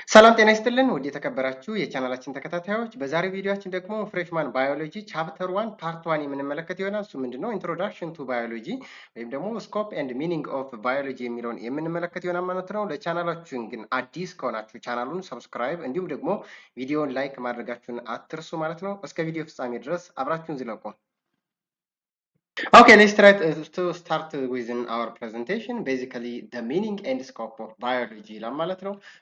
ሰላም ጤና ይስጥልን ውድ የተከበራችሁ የቻናላችን ተከታታዮች፣ በዛሬው ቪዲዮአችን ደግሞ ፍሬሽማን ባዮሎጂ ቻፕተር 1 ፓርት 1 የምንመለከት ይሆናል። እሱ ምንድነው ኢንትሮዳክሽን ቱ ባዮሎጂ ወይም ደግሞ ስኮፕ ኤንድ ሚኒንግ ኦፍ ባዮሎጂ የሚለውን የምንመለከት ይሆናል ማለት ነው። ለቻናላችን ግን አዲስ ከሆናችሁ ቻናሉን ሰብስክራይብ እንዲሁም ደግሞ ቪዲዮውን ላይክ ማድረጋችሁን አትርሱ ማለት ነው። እስከ ቪዲዮ ፍጻሜ ድረስ አብራችሁን ዝለቁ። Okay, let's try to start with our presentation. Basically, the meaning and scope of biology.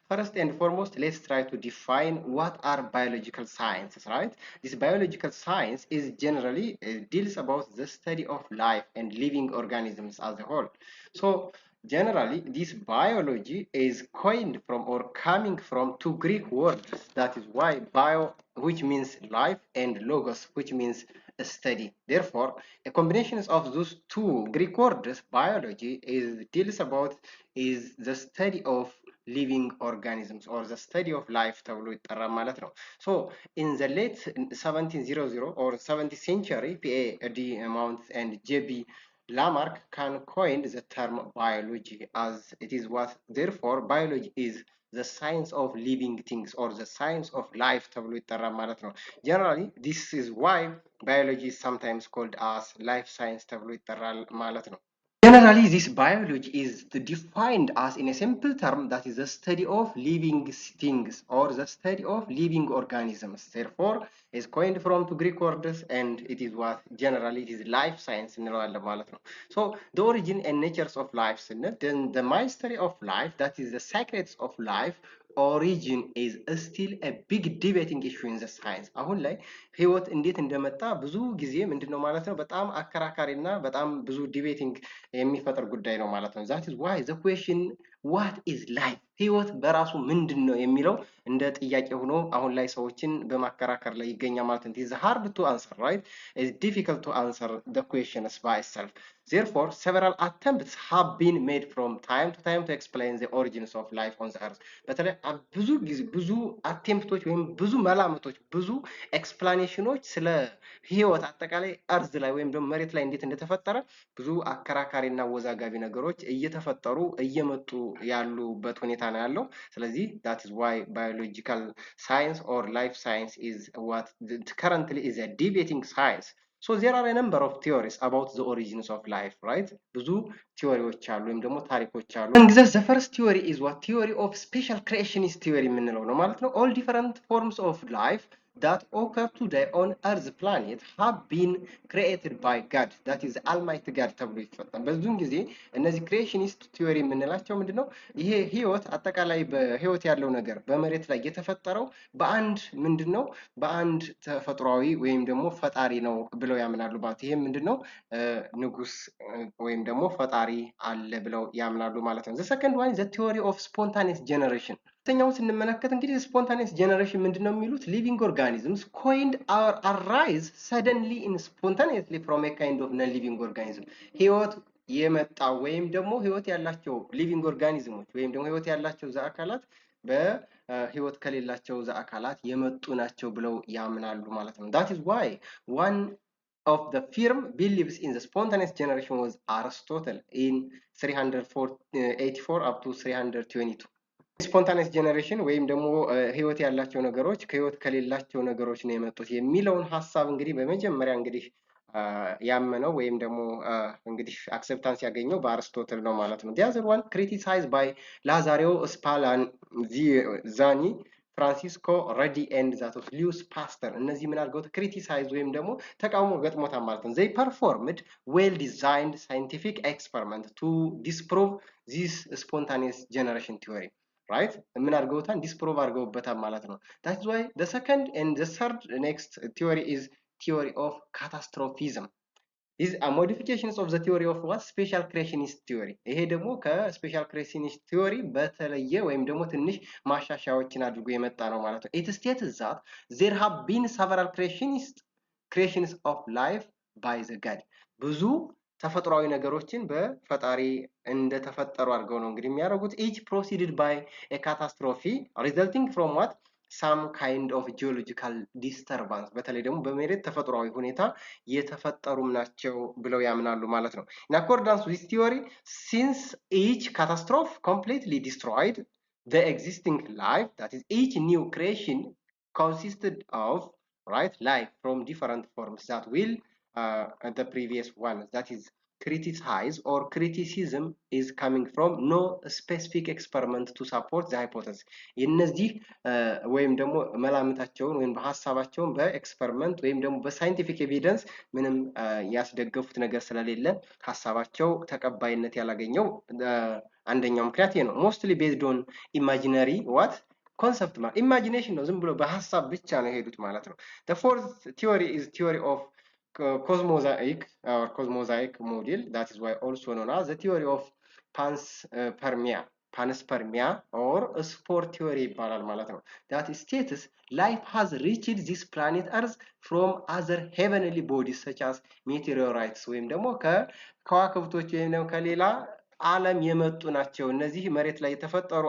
First and foremost, let's try to define what are biological sciences, right? This biological science is generally deals about the study of life and living organisms as a whole. So, generally, this biology is coined from or coming from two Greek words. That is why bio, which means life, and logos, which means study. Therefore, a combination of those two Greek words, biology, deals about is the study of living organisms or the study of life. So in the late 1700 or 17th century, P.A.D. Mount and J.B. Lamarck coined the term biology as it is what, therefore, biology is the science of living things or the science of life. Generally, this is why biology is sometimes called as life science. Generally, this biology is defined as in a simple term that is the study of living things or the study of living organisms. Therefore, is coined from two Greek words and it is what generally it is life science. So the origin and natures of life, then the mystery of life, that is the secrets of life, origin is still a big debating issue in the science. አሁን ላይ ህይወት እንዴት እንደመጣ ብዙ ጊዜ ምንድነው ማለት ነው በጣም አከራካሪና በጣም ብዙ ዲቤቲንግ የሚፈጥር ጉዳይ ነው ማለት ነው። that is why the question what is life, ህይወት በራሱ ምንድን ነው የሚለው እንደ ጥያቄ ሆኖ አሁን ላይ ሰዎችን በማከራከር ላይ ይገኛል ማለት ነው። it is hard to answer, right? It's difficult to answer the questions by itself. Therefore, several attempts have been made from time to time to explain the origins of life on the earth. በተለይ ብዙ ጊዜ ብዙ አቴምፕቶች ወይም ብዙ መላምቶች ብዙ ኤክስፕላኔሽኖች ስለ ህይወት አጠቃላይ እርዝ ላይ ወይም ደግሞ መሬት ላይ እንዴት እንደተፈጠረ ብዙ አከራካሪና አወዛጋቢ ነገሮች እየተፈጠሩ እየመጡ ያሉበት ሁኔታ ነው ያለው። ስለዚህ that is why biological science or life science is what currently is a debating science. So there are a number of theories about the origins of life, right? ብዙ ቲዮሪዎች አሉ ወይም ደግሞ ታሪኮች አሉ። እንግዲህ the first theory is what theory of special creationist theory የምንለው ነው ማለት ነው። all different forms of life that occur today on Earth's planet have been created by God, that is Almighty God ተብሎ ይፈጠራል። በዚህም ጊዜ እነዚህ ክሪኤሽኒስት ቲዮሪ የምንላቸው ምንድነው? ይሄ ህይወት አጠቃላይ በህይወት ያለው ነገር በመሬት ላይ የተፈጠረው በአንድ ምንድነው በአንድ ተፈጥሯዊ ወይም ደግሞ ፈጣሪ ነው ብለው ያምናሉ ማለት ይሄ ምንድነው ንጉስ ወይም ደግሞ ፈጣሪ አለ ብለው ያምናሉ ማለት ነው። the second one is the theory of spontaneous generation. ሁለተኛውን ስንመለከት እንግዲህ spontaneous generation ምንድነው የሚሉት living organisms coined or arise suddenly in spontaneously from a kind of non-living organism. ህይወት የመጣ ወይም ደግሞ ህይወት ያላቸው ሊቪንግ ኦርጋኒዝሞች ወይም ደግሞ ህይወት ያላቸው አካላት በህይወት ከሌላቸው አካላት የመጡ ናቸው ብለው ያምናሉ ማለት ነው። that is why one of the firm believes in the spontaneous generation was Aristotle in 384 up to 322. ስፖንታኒየስ ጀነሬሽን ወይም ደግሞ ህይወት ያላቸው ነገሮች ከህይወት ከሌላቸው ነገሮች ነው የመጡት የሚለውን ሐሳብ እንግዲህ በመጀመሪያ እንግዲህ ያመነው ወይም ደግሞ እንግዲህ አክሰፕታንስ ያገኘው በአርስቶትል ነው ማለት ነው። the other one criticized by Lazario Spallanzani, ፍራንሲስኮ ረዲ ኤንድ ዛት ኦፍ ሊዩስ ፓስተር እነዚህ ምን አድርገው ክሪቲሳይዝ ወይም ደግሞ ተቃውሞ ገጥሞታል ማለት ነው። they performed well designed scientific experiment to disprove this spontaneous generation theory, right? ምን አድርገውታል? ዲስፕሮቭ አድርገውበታል ማለት ነው። that's why the second and the third next theory is theory of catastrophism. These are modifications of the theory of what? Special creationist theory. ይሄ ደግሞ ከስፔሻል ክሬሽኒስት ቲዮሪ በተለየ ወይም ደግሞ ትንሽ ማሻሻያዎችን አድርጎ የመጣ ነው ማለት ነው። it states that there have been several creations of life by the God. ብዙ ተፈጥሯዊ ነገሮችን በፈጣሪ እንደተፈጠሩ አድርገው ነው እንግዲህ የሚያደርጉት። each proceeded by a catastrophe resulting from what? some kind of geological disturbance. በተለይ ደግሞ በመሬት ተፈጥሯዊ ሁኔታ የተፈጠሩም ናቸው ብለው ያምናሉ ማለት ነው። in accordance with this theory, since each catastrophe completely destroyed the existing life, that is each new creation consisted of, right, life from different forms that will the previous one, that is criticize or criticism is coming from no specific experiment to support the hypothesis. የነዚህ ወይም ደግሞ መላምታቸውን ወይም በሐሳባቸውን በኤክስፐሪመንት ወይም ደግሞ በሳይንቲፊክ ኤቪደንስ ምንም ያስደገፉት ነገር ስለሌለ ሐሳባቸው ተቀባይነት ያላገኘው አንደኛው ምክንያት ይሄ ነው። ሞስትሊ ቤዝድ ኦን ኢማጂነሪ ዋት ኮንሰፕት ማለት ኢማጂኔሽን ነው። ዝም ብሎ በሐሳብ ብቻ ነው የሄዱት ማለት ነው። the fourth theory is theory of cosmosaic or cosmosaic model, that is why also known as the theory of panspermia or spore theory ይባላል ማለት ነው። that states life has reached this planet earth from other heavenly bodies such as meteorites ወይም ደግሞ ከከዋክብቶች ወይም ደግሞ ከሌላ ዓለም የመጡ ናቸው። እነዚህ መሬት ላይ የተፈጠሩ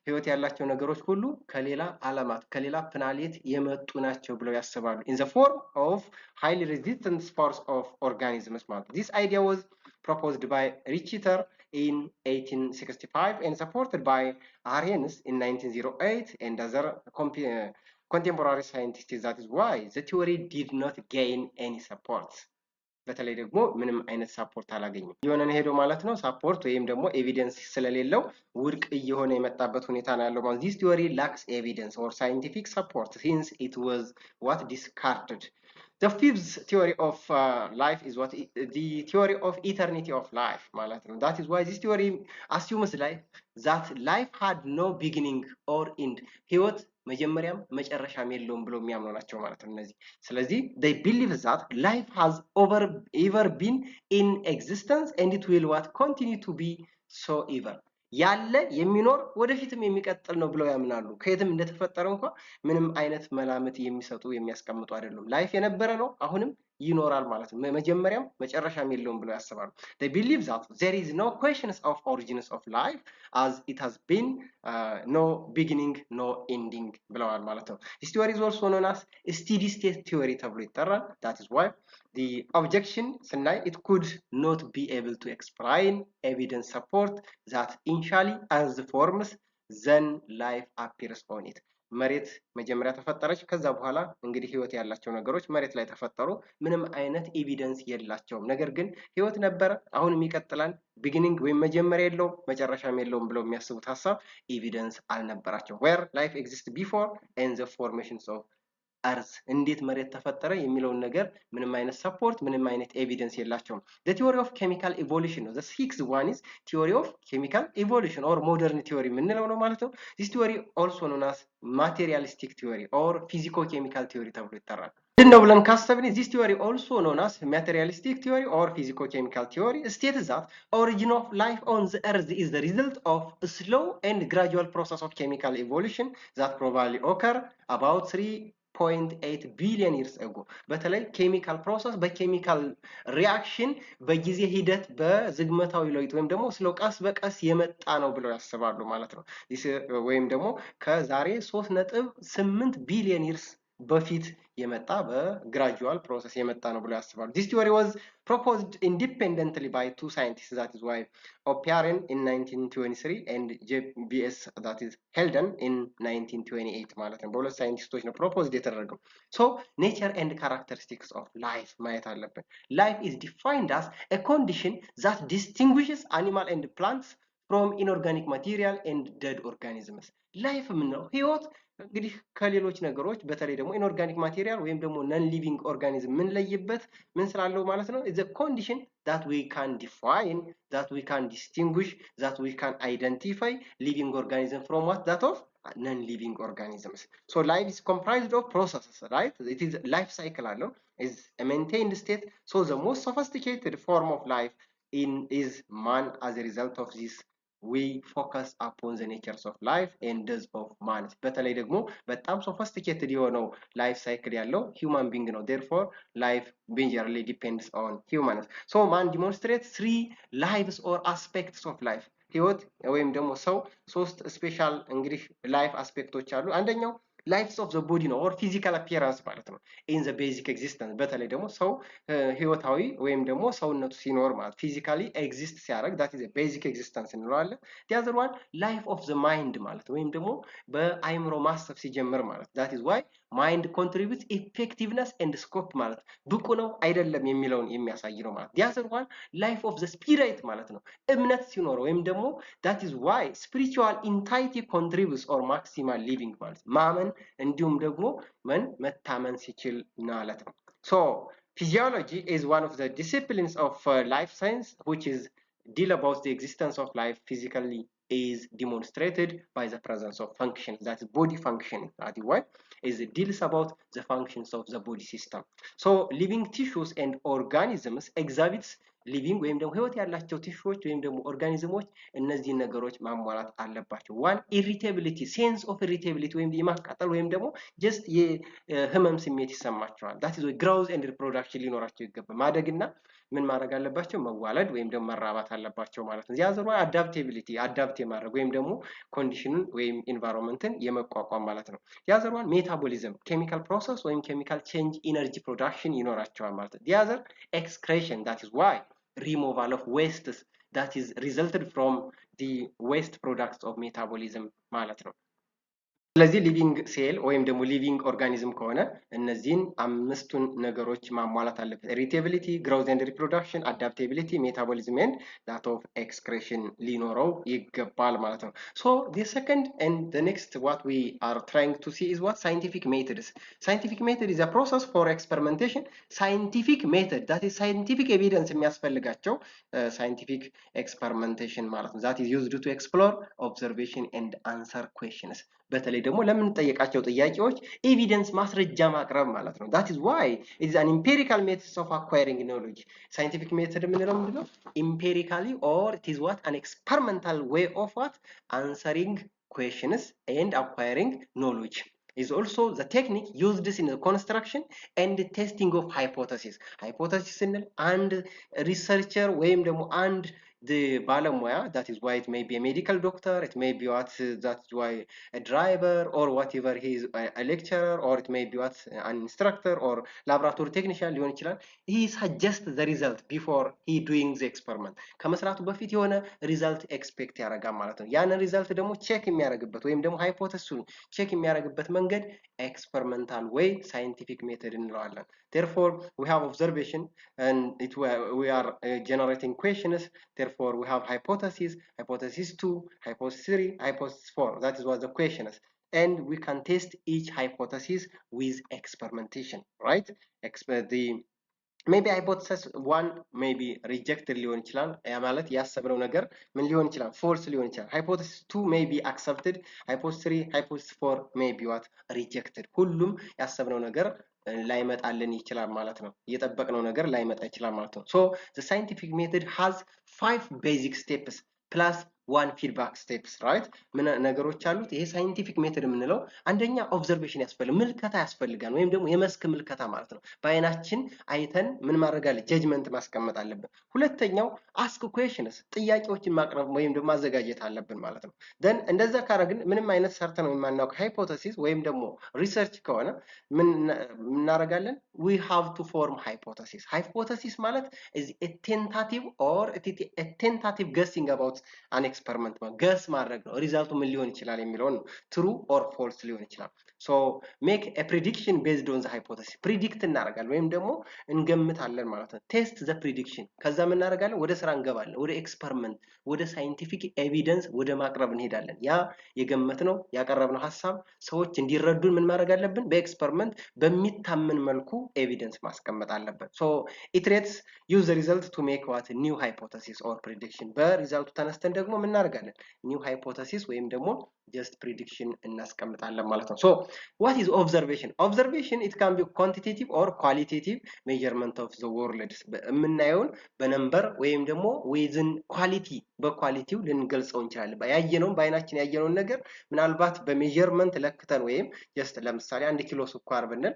ህይወት ያላቸው ነገሮች ሁሉ ከሌላ ዓለማት ከሌላ ፕላኔት የመጡ ናቸው ብለው ያስባሉ። in the form of highly resistant spores of organisms ማለት this idea was proposed by Richter in 1865 and supported by Arrhenius in 1908 and other contemporary scientists. That is why the theory did not gain any support. በተለይ ደግሞ ምንም አይነት ሳፖርት አላገኘም። የሆነ ሄዶ ማለት ነው ሳፖርት ወይም ደግሞ ኤቪደንስ ስለሌለው ውድቅ እየሆነ የመጣበት ሁኔታ ነው ያለው ማለት this theory lacks evidence or scientific support since it was what discarded. The fifth theory of life is what the theory of eternity of life ማለት ነው. That is why this theory assumes that life had no beginning or end. ህይወት መጀመሪያም መጨረሻም የለውም ብሎ የሚያምኑ ናቸው ማለት ነው እነዚህ። ስለዚህ they believe that life has ever been in existence and it will what continue to be so ever. ያለ የሚኖር ወደፊትም የሚቀጥል ነው ብለው ያምናሉ። ከየትም እንደተፈጠረ እንኳን ምንም አይነት መላምት የሚሰጡ የሚያስቀምጡ አይደሉም። ላይፍ የነበረ ነው አሁንም ይኖራል ማለት ነው። መጀመሪያም መጨረሻም የለውም ብለው ያስባሉ። they believe that there is no questions of origins of life as it has been no beginning no ending ብለዋል ማለት ነው። this theory is also known as steady state theory ተብሎ ይጠራል። that is why the objection ስናይ it could not be able to explain evidence support that initially as the forms then life appears on it. መሬት መጀመሪያ ተፈጠረች ከዛ በኋላ እንግዲህ ህይወት ያላቸው ነገሮች መሬት ላይ ተፈጠሩ። ምንም አይነት ኤቪደንስ የላቸውም። ነገር ግን ህይወት ነበረ አሁንም ይቀጥላል ቢጊኒንግ ወይም መጀመሪያ የለውም መጨረሻም የለውም ብለው የሚያስቡት ሐሳብ ኤቪደንስ አልነበራቸው። where life exists before and the formations of earth እንዴት መሬት ተፈጠረ የሚለውን ነገር ምንም አይነት ሰፖርት ምንም አይነት ኤቪደንስ የላቸውም። the theory of chemical evolution ነው። the sixth one is theory of chemical evolution or modern theory የምንለው ነው ማለት ነው። this theory also known as materialistic theory or physico-chemical theory ተብሎ ይጠራል። ምንድነው ብለን ካሰብን this theory also known as materialistic theory or physico-chemical theory states that origin of life on the earth is the result of a slow and gradual process of chemical evolution that probably occur about 3.8 ቢሊዮን years ago. በተለይ ኬሚካል ፕሮሰስ በኬሚካል ሪአክሽን በጊዜ ሂደት በዝግመታዊ ለውጥ ወይም ደግሞ ስለ ቀስ በቀስ የመጣ ነው ብለው ያስባሉ ማለት ነው። ወይም ደግሞ ከዛሬ 3.8 ቢሊዮን years በፊት የመጣ በግራጁዋል ፕሮሰስ የመጣ ነው ብለው ያስባሉ። this theory was proposed independently by two scientists, that is why Oparin in 1923 and JBS, that is Helden in 1928 ማለት ነው። በሁለት ሳይንቲስቶች ነው ፕሮፖዝድ የተደረገው። so nature and characteristics of life ማየት አለብን። life is defined as a condition that distinguishes animal and plants from inorganic material and dead organisms. life ምንለው ህይወት እንግዲህ ከሌሎች ነገሮች በተለይ ደግሞ ኢንኦርጋኒክ ማቴሪያል ወይም ደግሞ ነን ሊቪንግ ኦርጋኒዝም ምን ለይበት ምን ስላለው ማለት ነው is a condition that we can define, that we can distinguish, that we can identify living organism from what that of non-living organisms. so life is comprised of processes, right? it is life cycle አለው is a maintained state. so the most sophisticated form of life is man. as a result of this we focus upon the natures of life and death of man. በተለይ ደግሞ በጣም ሶፊስቲኬትድ የሆነው ላይፍ ሳይክል ያለው ሂውማን ቢንግ ነው። therefore life majorly depends on humans. so man demonstrates three lives or aspects of life. ህይወት ወይም ደግሞ ሰው ሶስት ስፔሻል እንግዲህ ላይፍ አስፔክቶች አሉ። አንደኛው lives of the body ነው or physical appearance ማለት ነው in the basic existence በተለይ ደግሞ ሰው ህይወታዊ ወይም ደግሞ ሰውነቱ ሲኖር ማለት physically exist ሲያደርግ that is a basic existence እንለዋለን the other one life of the mind ማለት ወይም ደግሞ በአይምሮ ማሰብ ሲጀምር ማለት that is why mind contributes effectiveness and scope ማለት ብቁ ነው አይደለም የሚለውን የሚያሳይ ነው ማለት the other one life of the spirit ማለት ነው እምነት ሲኖር ወይም ደግሞ that is why spiritual entity contributes or maximal living ማለት ማመን እንዲሁም ደግሞ መታመን ሲችል ማለት ነው so physiology is one of the disciplines of life science which is deal about the existence of life physically is demonstrated by the presence of functions that is body function that is why is it deals about the functions of the body system so living tissues and organisms exhibits ሊቪንግ ወይም ደግሞ ህይወት ያላቸው ቲሹዎች ወይም ደግሞ ኦርጋኒዝሞች እነዚህ ነገሮች ማሟላት አለባቸው ዋን ኢሪቴቢሊቲ ሴንስ ኦፍ ኢሪቴቢሊቲ ወይም የማቃጠል ወይም ደግሞ ጀስት የህመም ስሜት ይሰማቸዋል that is growth and reproduction ሊኖራቸው ይገባል ማደግና ምን ማድረግ አለባቸው መዋለድ ወይም ደግሞ መራባት አለባቸው ማለት ነው ያዘሩ አዳፕቲቢሊቲ አዳፕት የማድረግ ወይም ደግሞ ኮንዲሽንን ወይም ኢንቫይሮንመንትን የመቋቋም ማለት ነው ያዘሩ ሜታቦሊዝም ኬሚካል ፕሮሰስ ወይም ኬሚካል ቼንጅ ኢነርጂ ፕሮዳክሽን ይኖራቸዋል ማለት ነው ያዘር ኤክስክሬሽን that is why removal of wastes that is resulted from the waste products of metabolism ማለት ነው ስለዚህ ሊቪንግ ሴል ወይም ደግሞ ሊቪንግ ኦርጋኒዝም ከሆነ እነዚህን አምስቱን ነገሮች ማሟላት አለበት ኢሪቴቢሊቲ ግሮዝ ኤንድ ሪፕሮዳክሽን አዳፕቲቢሊቲ ሜታቦሊዝም ኤንድ ዳት ኦፍ ኤክስክሬሽን ሊኖረው ይገባል ማለት ነው so the second and the next what we are trying to see is what scientific method is a process for experimentation scientific method that is scientific evidence የሚያስፈልጋቸው scientific experimentation ማለት ነው that is used to explore observation and answer questions በተለይ ደግሞ ለምን ጠየቃቸው ጥያቄዎች ኤቪደንስ ማስረጃ ማቅረብ ማለት ነው that is why it is an empirical method of acquiring knowledge scientific method የምንለው ምንድነው empirically or it is what an experimental way of what answering questions and acquiring knowledge is also the technique used in the construction and the testing of hypothesis and researcher ወይም ደግሞ and the ባለሙያ that is why it may be a medical doctor it may be what that's why a driver or whatever he is a lecturer or it may be what an instructor or laboratory technician ሊሆን ይችላል he suggests the result before he doing the experiment ከመስራቱ በፊት የሆነ ሪዛልት ኤክስፔክት ያደርጋል ማለት ነው ያን ሪዛልት ደግሞ ቼክ የሚያደርግበት ወይም ደግሞ ሃይፖቴሲሱን ቼክ የሚያደርግበት መንገድ experimental way scientific method እንለዋለን therefore we have observation and we are generating questions therefore we have hypothesis 2 hypothesis 3 hypothesis 4 that is what the question is and we can test each hypothesis with experimentation right the maybe hypothesis 1 maybe rejected ሊሆን ይችላል ያ ማለት ያሰብነው ነገር ምን ሊሆን ይችላል false ሊሆን ይችላል hypothesis 2 may be accepted hypothesis 3 hypothesis 4 may be what rejected ሁሉም ያሰብነው ነገር ላይመጣልን ይችላል ማለት ነው የጠበቅነው ነገር ላይመጣ ይችላል ማለት ነው so the scientific method has 5 basic steps plus one feedback steps right ምን ነገሮች አሉት ይሄ ሳይንቲፊክ ሜተድ የምንለው አንደኛ ኦብዘርቬሽን ያስፈልጋል ምልከታ ያስፈልጋል ወይም ደግሞ የመስክ ምልከታ ማለት ነው በአይናችን አይተን ምን ማድረግ አለ ጀጅመንት ማስቀመጥ አለብን ሁለተኛው አስክ ኩዌስችንስ ጥያቄዎችን ማቅረብ ወይም ደግሞ ማዘጋጀት አለብን ማለት ነው then እንደዛ ካረግን ምንም አይነት ሰርተን ነው የማናውቅ ሃይፖቴሲስ ወይም ደግሞ ሪሰርች ከሆነ ምን እናረጋለን we have to form hypothesis ማለት is a tentative or a tentative guessing about an experiment guess ማድረግ ነው ሪዛልቱ ምን ሊሆን ይችላል የሚለውን true or false ሊሆን ይችላል so make a prediction based on the hypothesis predict እናደርጋለን ወይም ደግሞ እንገምታለን ማለት ነው test the prediction ከዛ ምን እናደርጋለን ወደ ስራ እንገባለን ወደ ኤክስፐሪመንት ወደ ሳይንቲፊክ ኤቪደንስ ወደ ማቅረብ እንሄዳለን ያ የገመትነው ያቀረብነው ሐሳብ ሰዎች እንዲረዱን ምን ማድረግ አለብን በኤክስፐሪመንት በሚታመን መልኩ ኤቪደንስ ማስቀመጥ አለብን so iterates use the result to make what new hypothesis or prediction በሪዛልቱ ተነስተን ደግሞ ምን እናደርጋለን new hypothesis ወይም ደግሞ just prediction እናስቀምጣለን ማለት ነው so what is observation it can be quantitative or qualitative measurement of the world የምናየውን በነምበር ወይም ደግሞ within quality በኳሊቲው ልንገልጸው እንችላለን ያየነው በአይናችን ያየነውን ነገር ምናልባት በሜዠርመንት ለክተን ወይም just ለምሳሌ 1 ኪሎ ስኳር ብንል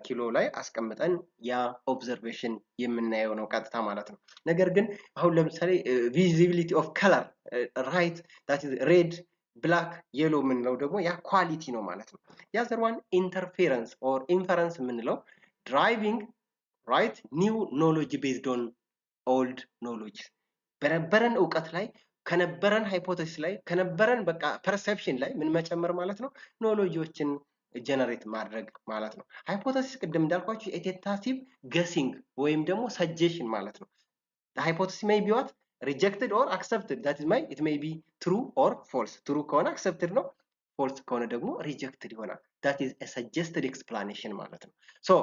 ኪሎ ላይ አስቀምጠን ያ ኦብዘርቬሽን የምናየው ነው ቀጥታ ማለት ነው ነገር ግን አሁን ለምሳሌ visibility of color right that is red ብላክ የሎ የምንለው ደግሞ ያ ኳሊቲ ነው ማለት ነው። የአዘር ዋን ኢንተርፌረንስ ኦር ኢንፈረንስ የምንለው ድራይቪንግ ራይት ኒው ኖሎጂ ቤዝድ ኦን ኦልድ ኖሎጂ በነበረን እውቀት ላይ ከነበረን ሃይፖቴሲስ ላይ ከነበረን በቃ ፐርሰፕሽን ላይ ምን መጨመር ማለት ነው ኖሎጂዎችን ጀነሬት ማድረግ ማለት ነው። ሃይፖቴሲስ ቅድም እንዳልኳችሁ ቴንታቲቭ ገሲንግ ወይም ደግሞ ሰጀሽን ማለት ነው። ሃይፖቴሲስ ሜይ ቢ ዋት rejected or accepted that is my it may be true or false true ከሆነ accepted ነው false ከሆነ ደግሞ rejected ይሆናል that is a suggested explanation ማለት ነው so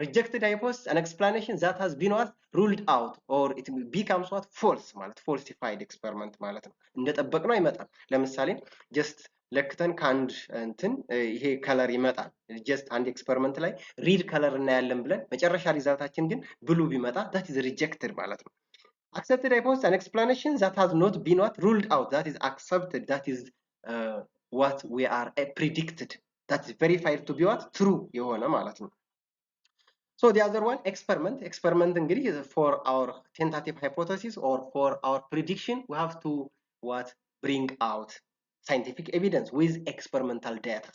rejected hypothesis an explanation that has been what ruled out or it becomes what false ማለት falsified experiment ማለት ነው እንደጠበቅነው አይመጣም ለምሳሌ just ለክተን ከአንድ እንትን ይሄ ከለር ይመጣል ጀስት አንድ ኤክስፐሪመንት ላይ ሪድ ከለር እናያለን ብለን መጨረሻ ሪዛልታችን ግን ብሉ ቢመጣ that is rejected ማለት ነው accepted hypothesis an explanation that has not been what ruled out that is accepted that is what we are predicted that is verified to be what true የሆነ ማለት ነው so the other one experiment እንግዲህ for our tentative hypothesis or for our prediction we have to what bring out scientific evidence with experimental data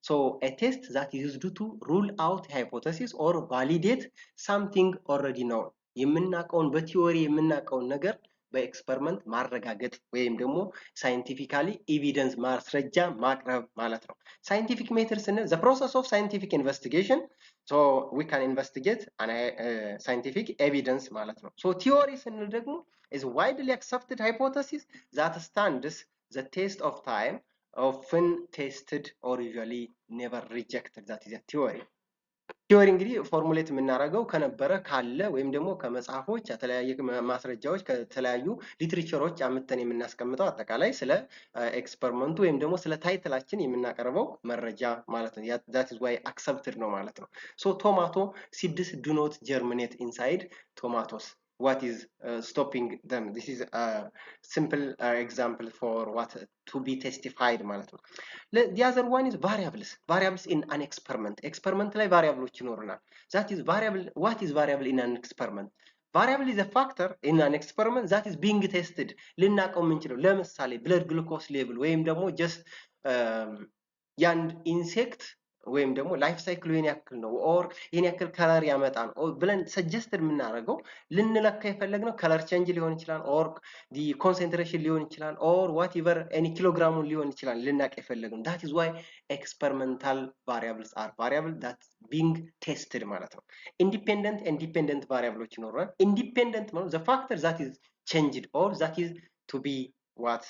so a test that is used to rule out hypothesis or validate something already known የምናቀውን በቲዮሪ የምናቀውን ነገር በኤክስፐሪመንት ማረጋገጥ ወይም ደግሞ ሳይንቲፊካሊ ኤቪደንስ ማስረጃ ማቅረብ ማለት ነው ሳይንቲፊክ ሜተድ ስንል the process of scientific investigation so we can investigate an scientific evidence ማለት ነው so theory ስንል ደግሞ is widely accepted hypothesis that stands the test of time often tested or usually never rejected that is a theory ቲዮሪ እንግዲህ ፎርሙሌት የምናደርገው ከነበረ ካለ ወይም ደግሞ ከመጽሐፎች የተለያየ ማስረጃዎች ከተለያዩ ሊትሬቸሮች አምጥተን የምናስቀምጠው አጠቃላይ ስለ ኤክስፐሪመንቱ ወይም ደግሞ ስለ ታይትላችን የምናቀርበው መረጃ ማለት ነው that is why accepted ነው ማለት ነው so tomato seeds do not germinate inside tomatoes what is stopping them this is a simple example for what to be testified ማለት ነው the other one is variables in an experiment ላይ variables ይኖርናል that is variable what is variable in an experiment variable is a factor in an experiment that is being tested ልናቀው የምንችለው ለምሳሌ blood glucose level ወይም ደግሞ just ያንድ ኢንሴክት ወይም ደግሞ ላይፍ ሳይክሉ የኔ ያክል ነው ኦር የኔ ያክል ከለር ያመጣን ብለን ሰጀስትድ የምናደርገው ልንለካ የፈለግነው ከለር ቼንጅ ሊሆን ይችላል ኦር ዲ ኮንሰንትሬሽን ሊሆን ይችላል ኦር ዋትኤቨር ኤኒ ኪሎግራሙን ሊሆን ይችላል ልናቅ የፈለግነው that is why experimental variables are variable that being tested ማለት ነው independent and dependent variables ይኖራል independent ማለት the factor that is changed or that is to be what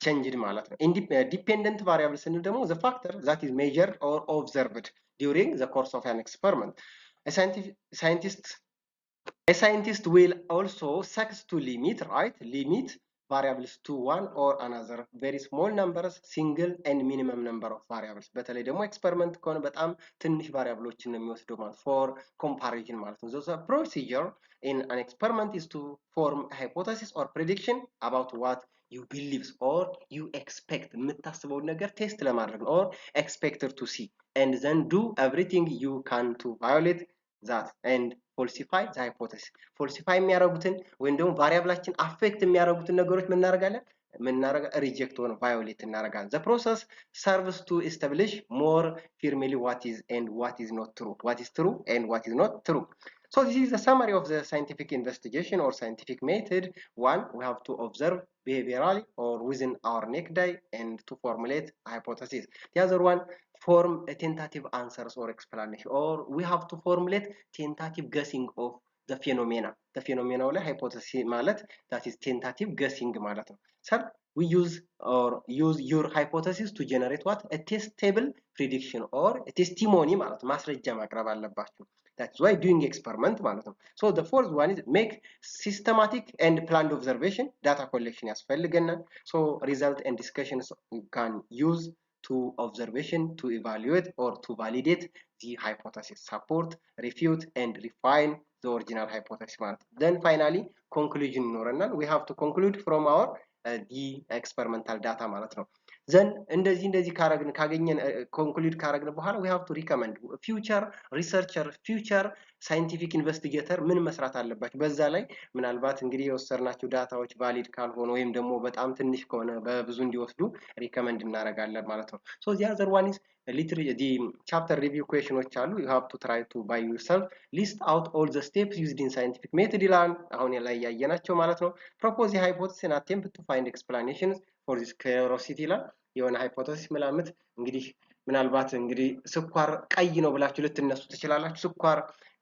changed ማለት ነው dependent variable ስንል ደግሞ the factor that is measured or observed during the course of an experiment a scientist will also seek to limit variables to one or another very small numbers single and minimum number of variables በተለይ ደግሞ ኤክስፐሪመንት ከሆነ በጣም ትንሽ ቫሪያብሎችን ነው የሚወስደው ማለት for comparison ማለት ነው the procedure in an experiment is to form a hypothesis or prediction about what you believe or you expect የምታስበው ነገር ቴስት ለማድረግ or expected to see and then do everything you can to violate that and falsify the hypothesis falsify የሚያደርጉትን ወይም ደግሞ ቫሪያብላችን አፌክት የሚያደርጉትን ነገሮች ምን እናደርጋ ሪጀክት ሆነ ቫዮሌት እናደርጋለን the process serves to establish more firmly what is and what is not true what is true and what is not true so this is the summary of the scientific investigation or scientific method one we have to observe behaviorally or within our naked eye and to formulate a hypothesis the other one form a tentative answers or explanation or we have to formulate tentative guessing of the phenomena ላይ hypothesis ማለት that is tentative guessing ማለት ነው sir we use your hypothesis to generate what a testable prediction or a testimony ማለት ማስረጃ ማቅረብ አለባችሁ that's why doing experiment ማለት ነው so the fourth one is make systematic and planned observation data collection ያስፈልገናል so result and discussions you can use to observation to evaluate or to validate the hypothesis support refute and refine the original hypothesis ማለት then finally conclusion ይኖረናል we have to conclude from our the experimental data ማለት ነው ዘን እንደዚህ ካገኘን ኮንክሉድ ካረግን በኋላ we have to recommend future researcher future scientific investigator ምን መስራት አለባቸው። በዛ ላይ ምናልባት እንግዲህ የወሰድናቸው ዳታዎች ቫሊድ ካልሆነ ወይም ደግሞ በጣም ትንሽ ከሆነ በብዙ እንዲወስዱ ሪከመንድ እናደርጋለን ማለት ነው። so the other one is the chapter review questions አሉ you have to try to by yourself list out all the steps used in scientific method ይላል። አሁን ላይ ያየናቸው ማለት ነው። propose a hypothesis and attempt to find explanations for this curiosity ይላል። የሆነ ሃይፖቴሲስ መላምት እንግዲህ ምናልባት እንግዲህ ስኳር ቀይ ነው ብላችሁ ልትነሱ ትችላላችሁ። ስኳር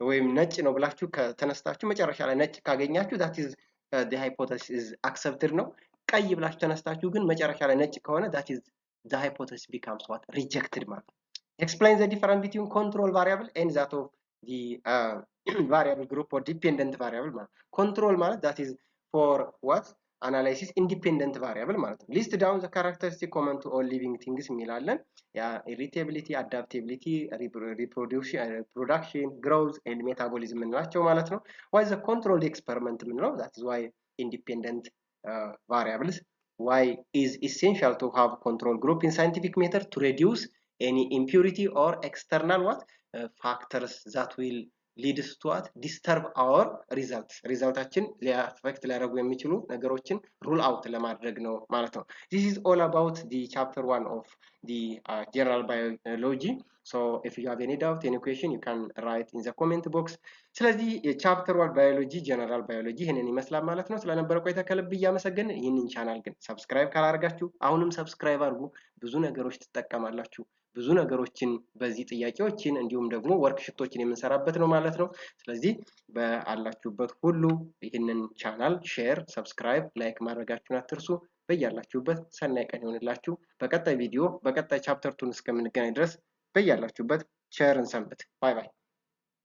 ወይም ነጭ ነው ብላችሁ ከተነስታችሁ መጨረሻ ላይ ነጭ ካገኛችሁ that is the hypothesis is accepted ነው። ቀይ ብላችሁ ተነስታችሁ ግን መጨረሻ ላይ ነጭ ከሆነ that is the hypothesis becomes what rejected ማለት ነው። explain the difference between control variable and that of the variable group or dependent variable ማለት control ማለት that is for what analysis independent variable ማለት ነው። list down the characteristic common to all living things የሚላለን ያ irritability adaptability reproduction growth and metabolism የምንላቸው ማለት ነው። why the controlled experiment የምንለው that is why independent variables why is essential to have control group in scientific method to reduce any impurity or external what factors that will leads to what disturb our resultaችን ሊአፌክት ሊያደርጉ የሚችሉ ነገሮችን ሩል አውት ለማድረግ ነው ማለት ነው። this is all about the chapter 1 of the general biology. so if you have any doubt any question you can write in the comment box. ስለዚህ የቻፕተር 1 ባዮሎጂ ጀነራል ባዮሎጂ ይሄንን ይመስላል ማለት ነው። ስለነበረ ቆይታ ከልብ እያመሰገን ይህንን ቻናል ግን ሰብስክራይብ ካላደረጋችሁ አሁንም ሰብስክራይብ አድርጉ። ብዙ ነገሮች ትጠቀማላችሁ። ብዙ ነገሮችን በዚህ ጥያቄዎችን እንዲሁም ደግሞ ወርክሺቶችን የምንሰራበት ነው ማለት ነው። ስለዚህ በአላችሁበት ሁሉ ይህንን ቻናል ሼር፣ ሰብስክራይብ፣ ላይክ ማድረጋችሁን አትርሱ። በያላችሁበት ሰናይ ቀን ይሁንላችሁ። በቀጣይ ቪዲዮ በቀጣይ ቻፕተር 2 እስከምንገናኝ ድረስ በያላችሁበት ሼር እንሰንብት። ባይ ባይ።